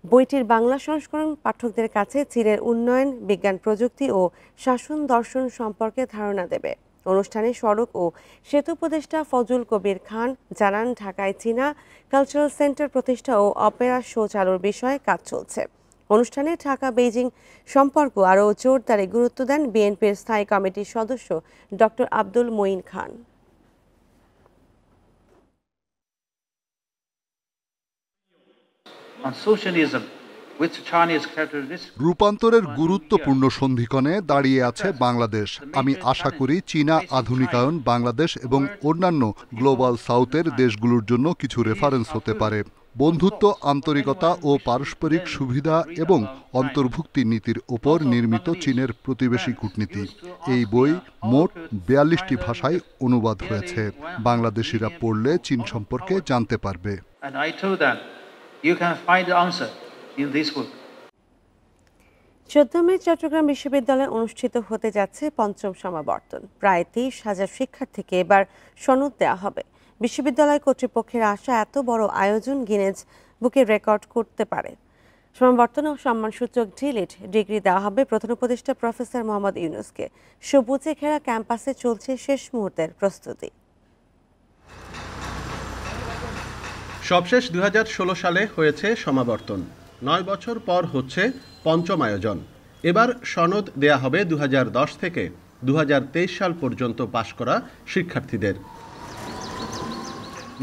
বইটির বাংলা সংস্করণ পাঠকদের কাছে চীনের উন্নয়ন, বিজ্ঞান প্রযুক্তি ও শাসন দর্শন সম্পর্কে ধারণা দেবে। অনুষ্ঠানে সড়ক ও সেতু উপদেষ্টা ফজল কবির খান জানান, ঢাকায় চীনা কালচারাল সেন্টার প্রতিষ্ঠা ও অপেরা শো চালুর বিষয়ে কাজ চলছে। অনুষ্ঠানে ঢাকা বেইজিং সম্পর্ক আরও জোরদারে গুরুত্ব দেন বিএনপির স্থায়ী কমিটির সদস্য ডক্টর আব্দুল মঈন খান। রূপান্তরের গুরুত্বপূর্ণ সন্ধিক্ষণে দাঁড়িয়ে আছে বাংলাদেশ। আমি আশা করি চীনা আধুনিকায়ন বাংলাদেশ এবং অন্যান্য গ্লোবাল সাউথের দেশগুলোর জন্য কিছু রেফারেন্স হতে পারে। বন্ধুত্ব, আন্তরিকতা ও পারস্পরিক সুবিধা এবং অন্তর্ভুক্তি নীতির ওপর নির্মিত চীনের প্রতিবেশী কূটনীতি। এই বই মোট ৪২টি ভাষায় অনুবাদ হয়েছে। বাংলাদেশিরা পড়লে চীন সম্পর্কে জানতে পারবে। 14 মে চট্টগ্রাম বিশ্ববিদ্যালয়ে অনুষ্ঠিত হতে যাচ্ছে পঞ্চম সমাবর্তন। প্রায় 30,000 শিক্ষার্থীকে এবার সনদ দেওয়া হবে। বিশ্ববিদ্যালয় কর্তৃপক্ষের আশা, এত বড় আয়োজন গিনেজ বুকে রেকর্ড করতে পারে। সমাবর্তন ও সম্মানসূচক ডিলিট ডিগ্রি দেওয়া হবে প্রধান উপদেষ্টা প্রফেসর মোহাম্মদ ইউনূসকে। সবুজে ঘেরা ক্যাম্পাসে চলছে শেষ মুহূর্তের প্রস্তুতি। সবশেষ 2016 সালে হয়েছে সমাবর্তন। 9 বছর পর হচ্ছে পঞ্চম আয়োজন। এবার সনদ দেয়া হবে 2010 থেকে 2023 সাল পর্যন্ত পাশ করা শিক্ষার্থীদের।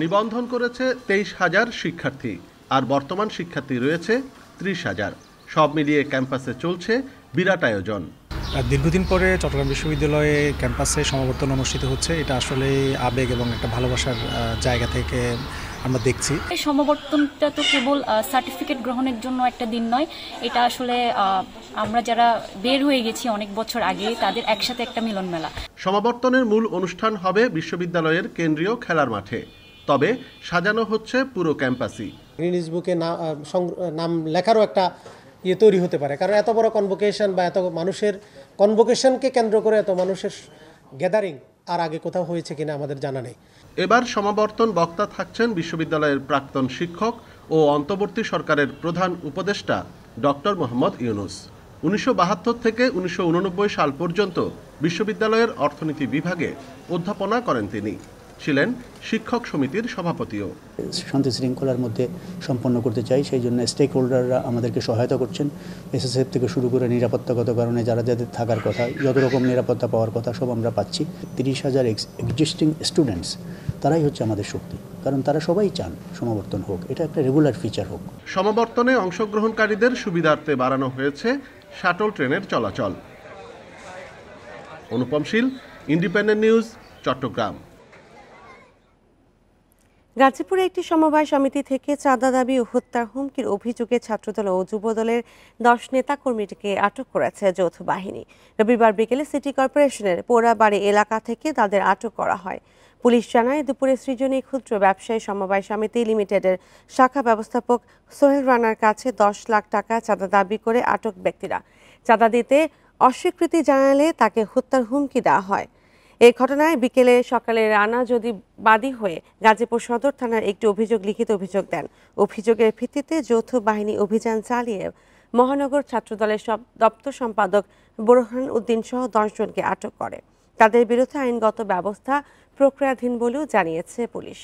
নিবন্ধন করেছে 23,000 শিক্ষার্থী, আর বর্তমান শিক্ষার্থী রয়েছে 30,000। সব মিলিয়ে ক্যাম্পাসে চলছে বিরাট আয়োজন। দীর্ঘদিন পরে চট্টগ্রাম বিশ্ববিদ্যালয়ে ক্যাম্পাসে সমাবর্তন অনুষ্ঠিত হচ্ছে। এটা আসলে আবেগ এবং একটা ভালোবাসার জায়গা থেকে আমরা দেখছি। এই সমাবর্তনটা তো কেবল সার্টিফিকেট গ্রহণের জন্য একটা দিন নয়, এটা আসলে আমরা যারা বের হয়ে গেছি অনেক বছর আগে তাদের একসাথে একটা মিলন মেলা। সমাবর্তনের মূল অনুষ্ঠান হবে বিশ্ববিদ্যালয়ের কেন্দ্রীয় খেলার মাঠে, তবে সাজানো হচ্ছে পুরো ক্যাম্পাসই। গিনেস বুকে নাম লেখারও একটা তৈরি হতে পারে, কারণ এত বড় কনভোকেশন বা এত মানুষের কনভোকেশনকে কেন্দ্র করে এত মানুষের গ্যাদারিং আর আগে কোথাও হয়েছে কিনা আমাদের জানা নেই। এবার সমাবর্তন বক্তা থাকছেন বিশ্ববিদ্যালয়ের প্রাক্তন শিক্ষক ও অন্তর্বর্তী সরকারের প্রধান উপদেষ্টা ডক্টর মোহাম্মদ ইউনূস। 1972 থেকে 1989 সাল পর্যন্ত বিশ্ববিদ্যালয়ের অর্থনীতি বিভাগে অধ্যাপনা করেন তিনি। ছিলেন শিক্ষক সমিতির সভাপতিও। শান্তি শৃঙ্খলার মধ্যে সম্পন্ন করতে চাই, সেই জন্য স্টেক হোল্ডাররা আমাদেরকে সহায়তা করছেন। এসএসএফ থেকে শুরু করে নিরাপত্তাগত কারণে যাদের থাকার কথা, যত রকম নিরাপত্তা পাওয়ার কথা সব আমরা পাচ্ছি। 30,000 এক্সিস্টিং স্টুডেন্টস, তারাই হচ্ছে আমাদের শক্তি, কারণ তারা সবাই চান সমাবর্তন হোক, এটা একটা রেগুলার ফিচার হোক। সমাবর্তনে অংশগ্রহণকারীদের সুবিধার্থে বাড়ানো হয়েছে শাটল ট্রেনের চলাচল। অনুপম শীল, ইন্ডিপেন্ডেন্ট নিউজ, চট্টগ্রাম। গাজীপুরে একটি সমবায় সমিতি থেকে চাঁদা দাবি ও হত্যার হুমকির অভিযোগে ছাত্রদল ও যুবদলের 10 নেতাকর্মীকে আটক করেছে যৌথ বাহিনী। রবিবার বিকেলে সিটি কর্পোরেশনের পোড়াবাড়ি এলাকা থেকে তাদের আটক করা হয়। পুলিশ জানায়, দুপুরে সৃজনী ক্ষুদ্র ব্যবসায়ী সমবায় সমিতি লিমিটেডের শাখা ব্যবস্থাপক সোহেল রানার কাছে 10 লাখ টাকা চাঁদা দাবি করে আটক ব্যক্তিরা চাঁদা দিতে অস্বীকৃতি জানালে তাকে হত্যার হুমকি দেওয়া হয়। এই ঘটনায় বিকেলে সকালে রানা যদি বাদী হয়ে গাজীপুর সদর থানার একটি লিখিত অভিযোগ দেন। অভিযোগের ভিত্তিতে যৌথ বাহিনী অভিযান চালিয়ে মহানগর ছাত্রদলের দপ্তর সম্পাদক বোরহান উদ্দিন সহ 10 জনকে আটক করে। তাদের বিরুদ্ধে আইনগত ব্যবস্থা প্রক্রিয়াধীন বলেও জানিয়েছে পুলিশ।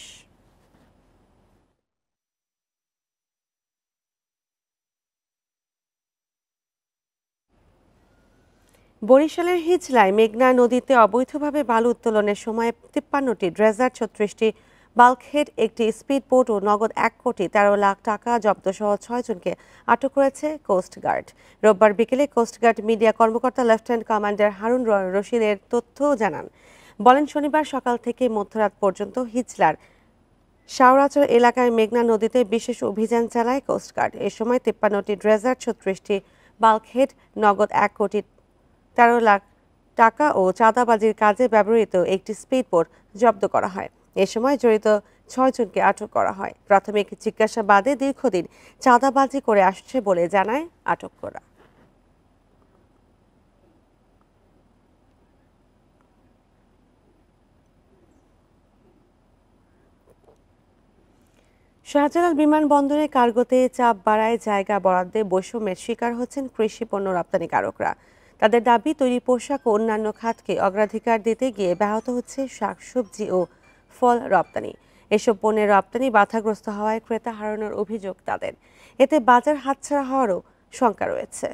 বরিশালের হিজলায় মেঘনা নদীতে অবৈধভাবে বালু উত্তোলনের সময় 53টি ড্রেজার, 36টি বাল্কহেড, একটি স্পিড বোট ও নগদ 1,13,00,000 টাকা জব্দ সহ 6 জনকে আটক করেছে কোস্টগার্ড। রোববার বিকেলে কোস্টগার্ড মিডিয়া কর্মকর্তা লেফটেন্যান্ট কমান্ডার হারুন রশিদের তথ্য জানান। বলেন, শনিবার সকাল থেকে মধ্যরাত পর্যন্ত হিজলার শাওরাচর এলাকায় মেঘনা নদীতে বিশেষ অভিযান চালায় কোস্টগার্ড। এ সময় 53টি ড্রেজার, 36টি বাল্কহেড, নগদ 1,13,00,000 টাকা ও চাঁদাবাজির কাজে ব্যবহৃত একটি স্পিড বোট জব্দ করা হয়। এ সময় জড়িত 6 জনকে আটক করা হয়। প্রাথমিক জিজ্ঞাসাবাদে দীর্ঘদিন চাঁদাবাজি করে আসছে বলে জানায় আটক করা। শাহজালাল বিমানবন্দরে কার্গোতে চাপ বাড়ায় জায়গা বরাদ্দে বৈষম্যের শিকার হচ্ছেন কৃষি পণ্য রপ্তানিকারকরা। তাদের দাবি, তৈরি পোশাক ও অন্যান্য খাতকে অগ্রাধিকার দিতে গিয়ে ব্যাহত হচ্ছে শাকসবজি ও ফল রপ্তানি। এসব পণ্যের রপ্তানি বাধাগ্রস্ত হওয়ায় ক্রেতা হারানোর অভিযোগ তাদের। এতে বাজার হাতছাড়া হওয়ারও শঙ্কা রয়েছে।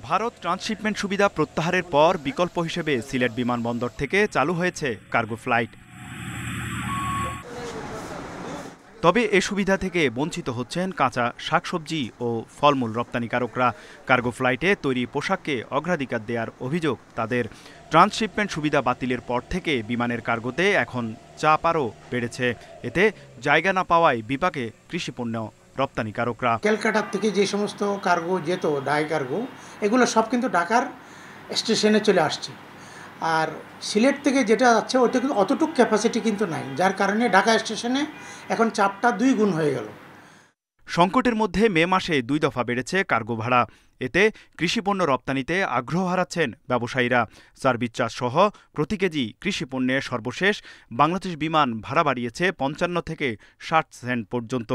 ভারত ট্রান্সশিপমেন্ট সুবিধা প্রত্যাহারের পর বিকল্প হিসেবে সিলেট বিমানবন্দর থেকে চালু হয়েছে কার্গো ফ্লাইট। তবে এ সুবিধা থেকে বঞ্চিত হচ্ছেন কাঁচা শাকসবজি ও ফলমূল রপ্তানিকারকরা। কার্গো ফ্লাইটে তৈরি পোশাককে অগ্রাধিকার দেওয়ার অভিযোগ তাদের। ট্রান্সশিপমেন্ট সুবিধা বাতিলের পর থেকে বিমানের কার্গোতে এখন চাপ আরও বেড়েছে। এতে জায়গা না পাওয়ায় বিপাকে কৃষিপণ্য রপ্তানিকারকরা। ক্যালকাটার থেকে যে সমস্ত কার্গো যেত, ডাই কার্গো, এগুলো সব কিন্তু ঢাকার স্টেশনে চলে আসছে। আর সিলেট থেকে যেটা যাচ্ছে ওটা কিন্তু অতটুকু ক্যাপাসিটি কিন্তু নাই, যার কারণে ঢাকা স্টেশনে এখন চাপটা 2 গুণ হয়ে গেল। সংকটের মধ্যে মে মাসে 2 দফা বেড়েছে কার্গো ভাড়া। এতে কৃষিপণ্য রপ্তানিতে আগ্রহ হারাচ্ছেন ব্যবসায়ীরা। সার্ভিস চার্জ সহ প্রতি কেজি কৃষিপণ্যের সর্বশেষ বাংলাদেশ বিমান ভাড়া বাড়িয়েছে 55 থেকে 60 সেন্ট পর্যন্ত।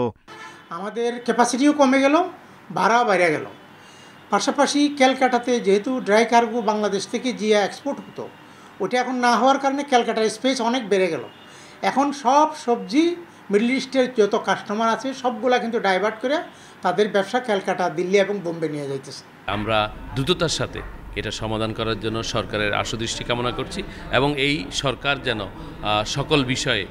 আমাদের ক্যাপাসিটিও কমে গেল, ভাড়াও বেড়ে গেল। পাশাপাশি ক্যালকাটাতে যেহেতু ড্রাই কার্গো বাংলাদেশ থেকে জিয়া এক্সপোর্ট হতো, ওটা এখন না হওয়ার কারণে ক্যালকাটার স্পেস অনেক বেড়ে গেল। এখন সব সবজি মিডল ইস্টের যত কাস্টমার আছে সবগুলা কিন্তু ডাইভার্ট করে তাদের ব্যবসা ক্যালকাটা, দিল্লি এবং বোম্বে নিয়ে যাইতেছে। আমরা দ্রুততার সাথে এটা সমাধান করার জন্য সরকারের আশুদৃষ্টি কামনা করছি এবং এই সরকার যেন সকল বিষয়ে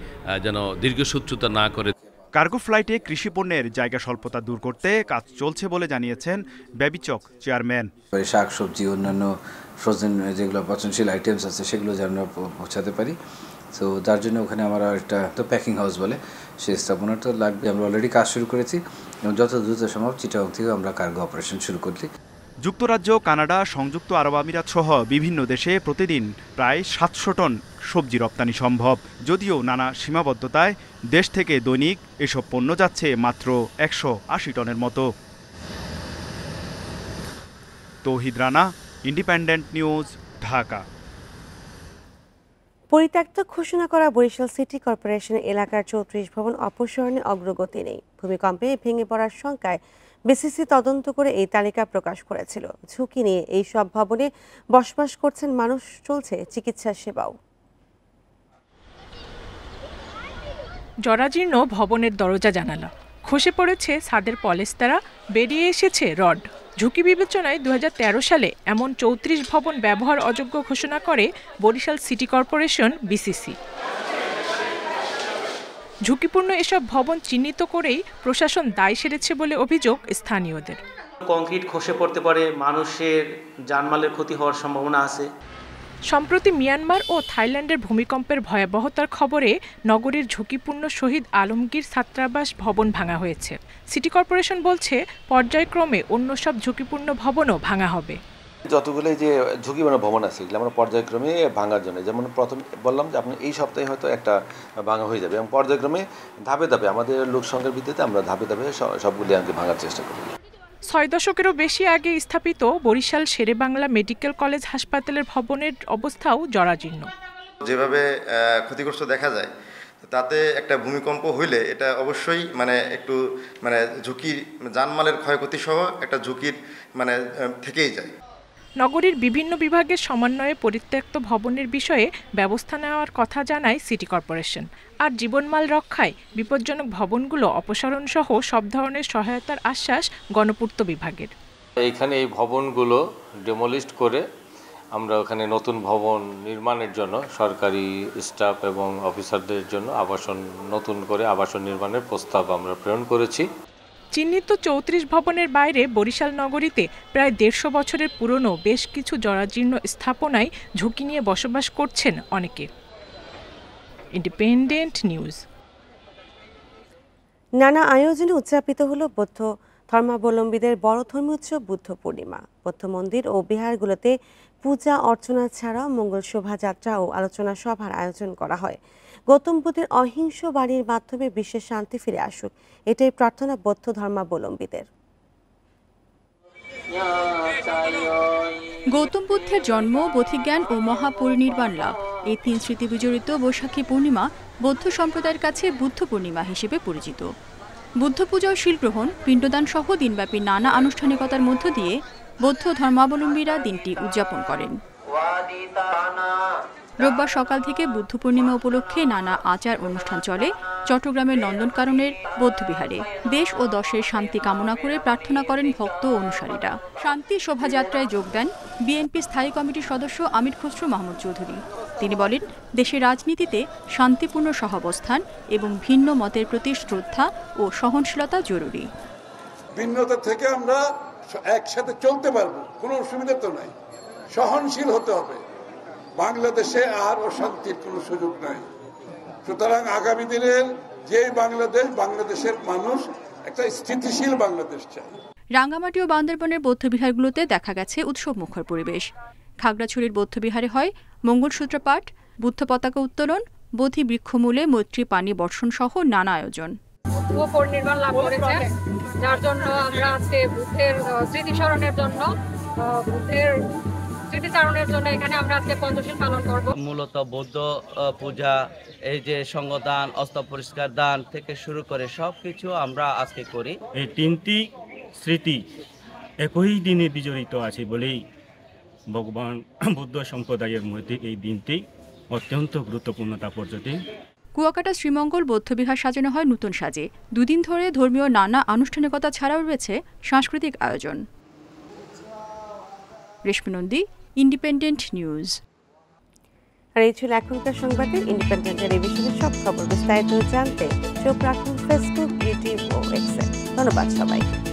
যেন দীর্ঘসূত্রতা না করে। কার্গো ফ্লাইটে কৃষিপণ্যের জায়গা স্বল্পতা দূর করতে কাজ চলছে বলে জানিয়েছেন বেবিচক চেয়ারম্যান। শাক সবজি অন্যান্য ফ্রোজেন যেগুলো পচনশীল আইটেমস আছে সেগুলো যেন পৌঁছাতে পারি। তো তার জন্য ওখানে আমরা একটা তো প্যাকিং হাউস বলে সেই স্থাপনা তো লাগবে। আমরা অলরেডি কাজ শুরু করেছি এবং যত দ্রুত সম্ভব চিটাগং থেকে আমরা কার্গো অপারেশন শুরু করছি। যুক্তরাজ্য, কানাডা, সংযুক্ত আরব আমিরাত সহ বিভিন্ন দেশে প্রতিদিন প্রায় 700 টন সবজি রপ্তানি সম্ভব। যদিও নানা সীমাবদ্ধতায় দেশ থেকে দৈনিক এসব পণ্য যাচ্ছে মাত্র 180 টনের মতো। তৌহিদ রানা, ইন্ডিপেন্ডেন্ট নিউজ, ঢাকা। পরিত্যক্ত ঘোষণা করা বরিশাল সিটি কর্পোরেশনের এলাকার 34 ভবন অপসারণে অগ্রগতি নেই। ভূমিকম্পে ভেঙে পড়ার শঙ্কায় বিসিসি তদন্ত করে এই তালিকা প্রকাশ করেছিল। ঝুঁকি নিয়ে এই সব ভবনে বসবাস করছেন মানুষ, চলছে চিকিৎসা সেবাও। জরাজীর্ণ ভবনের দরজা জানালা, খসে পড়েছে ছাদের পলেস্তারা, বেরিয়ে এসেছে রড। ঝুঁকি বিবেচনায় 2013 সালে এমন 34 ভবন ব্যবহার অযোগ্য ঘোষণা করে বরিশাল সিটি কর্পোরেশন বিসিসি। ঝুঁকিপূর্ণ এসব ভবন চিহ্নিত করেই প্রশাসন দায় সেরেছে বলে অভিযোগ স্থানীয়দের। কংক্রিট খসে পড়তে পারে, মানুষের জানমালের ক্ষতি হওয়ার সম্ভাবনা আছে। সম্প্রতি মিয়ানমার ও থাইল্যান্ডের ভূমিকম্পের ভয়াবহতার খবরে নগরীর ঝুঁকিপূর্ণ শহীদ আলমগীর ছাত্রাবাস ভবন ভাঙা হয়েছে। সিটি কর্পোরেশন বলছে পর্যায়ক্রমে অন্য সব ঝুঁকিপূর্ণ ভবনও ভাঙা হবে। যতগুলো যে ঝুঁকিপূর্ণ ভবন আছে এগুলো আমরা পর্যায়ক্রমে ভাঙার জন্য, যেমন প্রথম বললাম যে আপনি এই সপ্তাহে হয়তো একটা ভাঙা হয়ে যাবে এবং পর্যায়ক্রমে ধাপে ধাপে আমাদের লোক সংখ্যার ভিত্তিতে আমরা ধাপে ধাপে সবগুলি আর কি ভাঙার চেষ্টা করি। 6 দশকেরও বেশি আগে স্থাপিত বরিশাল শেরেবাংলা মেডিকেল কলেজ হাসপাতালের ভবনের অবস্থাও জরাজীর্ণ। যেভাবে ক্ষতিগ্রস্ত দেখা যায় তাতে একটা ভূমিকম্প হইলে এটা অবশ্যই একটু ঝুঁকির, জানমালের ক্ষয়ক্ষতি সহ একটা ঝুঁকির থেকেই যায়। নগরীর বিভিন্ন বিভাগের সমন্বয়ে পরিত্যক্ত ভবনের বিষয়ে ব্যবস্থা নেওয়ার কথা জানায় সিটি কর্পোরেশন। আর জীবনমাল রক্ষায় বিপজ্জনক ভবনগুলো অপসারণ সহ সব ধরনের সহায়তার আশ্বাস গণপূর্ত বিভাগের। এইখানে এই ভবনগুলো ডেমোলিস্ট করে আমরা ওখানে নতুন ভবন নির্মাণের জন্য সরকারি স্টাফ এবং অফিসারদের জন্য নতুন করে আবাসন নির্মাণের প্রস্তাব আমরা প্রেরণ করেছি। চিহ্নিত 34 ভবনের বাইরে বরিশাল নগরীতে প্রায় 150 বছরের পুরনো বেশ কিছু জরাজীর্ণ স্থাপনায় ঝুঁকি নিয়ে বসবাস করছেন অনেকে। Independent news. নানা আয়োজনে উদযাপিত হলো বৌদ্ধ ধর্মাবলম্বীদের বড় ধর্মীয় উৎসব বুদ্ধ পূর্ণিমা। বৌদ্ধ মন্দির ও বিহারগুলোতে পূজা অর্চনা ছাড়াও মঙ্গল শোভাযাত্রা ও আলোচনা সভার আয়োজন করা হয়। গৌতম বুদ্ধের অহিংস বাণীর মাধ্যমে বিশ্বে শান্তি ফিরে আসুক, এটাই প্রার্থনা বৌদ্ধ ধর্মাবলম্বীদের। গৌতম বুদ্ধের জন্ম, বোধিজ্ঞান ও মহাপরিনির্বাণ লাভ, এই 3 স্মৃতি বিজড়িত বৈশাখী পূর্ণিমা বৌদ্ধ সম্প্রদায়ের কাছে বুদ্ধ পূর্ণিমা হিসেবে পরিচিত। বুদ্ধ পূজা ও শিলগ্রহণ, পিণ্ডদান সহ দিনব্যাপী নানা আনুষ্ঠানিকতার মধ্য দিয়ে বৌদ্ধ ধর্মাবলম্বীরা দিনটি উদযাপন করেন। রোববার সকাল থেকে বুদ্ধ পূর্ণিমা উপলক্ষে নানা আচার অনুষ্ঠান চলে চট্টগ্রামের নন্দনকাননের বৌদ্ধবিহারে। দেশ ও দশের শান্তি কামনা করে প্রার্থনা করেন ভক্ত ও অনুসারীরা। শান্তি শোভাযাত্রায় যোগ দেন বিএনপি স্থায়ী কমিটির সদস্য আমির খসরু মাহমুদ চৌধুরী। তিনি বলেন, দেশের রাজনীতিতে শান্তিপূর্ণ সহাবস্থান এবং ভিন্ন মতের প্রতি শ্রদ্ধা ও সহনশীলতা জরুরি। ভিন্নতা থেকে আমরা একসাথে চলতে পারবো, কোনো অসুবিধা তো নাই। সহনশীল হতে হবে। বাংলাদেশে আর অশান্তির কোনো সুযোগ নাই। সুতরাং আগামী দিনের যে বাংলাদেশের মানুষ একটা স্থিতিশীল বাংলাদেশ চায়। রাঙ্গামাটি ও বান্দরবনের বৌদ্ধবিহারগুলোতে দেখা গেছে উৎসবমুখর পরিবেশ। খাগড়াছড়ির বৌদ্ধবিহারে হয় মঙ্গলসূত্র পাঠ, বুদ্ধ পতাকা উত্তোলন, বোধি বৃক্ষমূলে মৈত্রী পানি বর্ষণ সহ নানা আয়োজন। বুদ্ধ পরিনির্বাণ লাভ করেছে, যার জন্য আমরা আজকে বুদ্ধের স্মৃতিস্মরণের জন্য স্মৃতিচারণের জন্য এখানে আমরা আজকে পঞ্চশীল পালন করব। মূলত বৌদ্ধ পূজা, এই যে সঙ্গদান, অস্ত্র পরিষ্কার দান থেকে শুরু করে সবকিছু আমরা আজকে করি। এই তিনটি স্মৃতি একই দিনে বিজড়িত আছে বলেই ভগবান বুদ্ধ সম্প্রদায়ের মধ্যে এই দিনটি অত্যন্ত গুরুত্বপূর্ণ তাৎপর্যতে। কুয়াকাটা শ্রীমঙ্গল বৌদ্ধবিহার সাজানো হয় নতুন সাজে। দুদিন ধরে ধর্মীয় নানা আনুষ্ঠানিকতা ছাড়াও রয়েছে সাংস্কৃতিক আয়োজন। রেশমি নন্দী, ইন্ডিপেন্ডেন্ট নিউজ। আর এই ছিল এখনকার সংবাদে। ইন্ডিপেন্ডেন্ট টেলিভিশনের সব খবর বিস্তারিত জানতে চোখ রাখুন ফেসবুক, ইউটিউব ও এক্সে। ধন্যবাদ সবাইকে।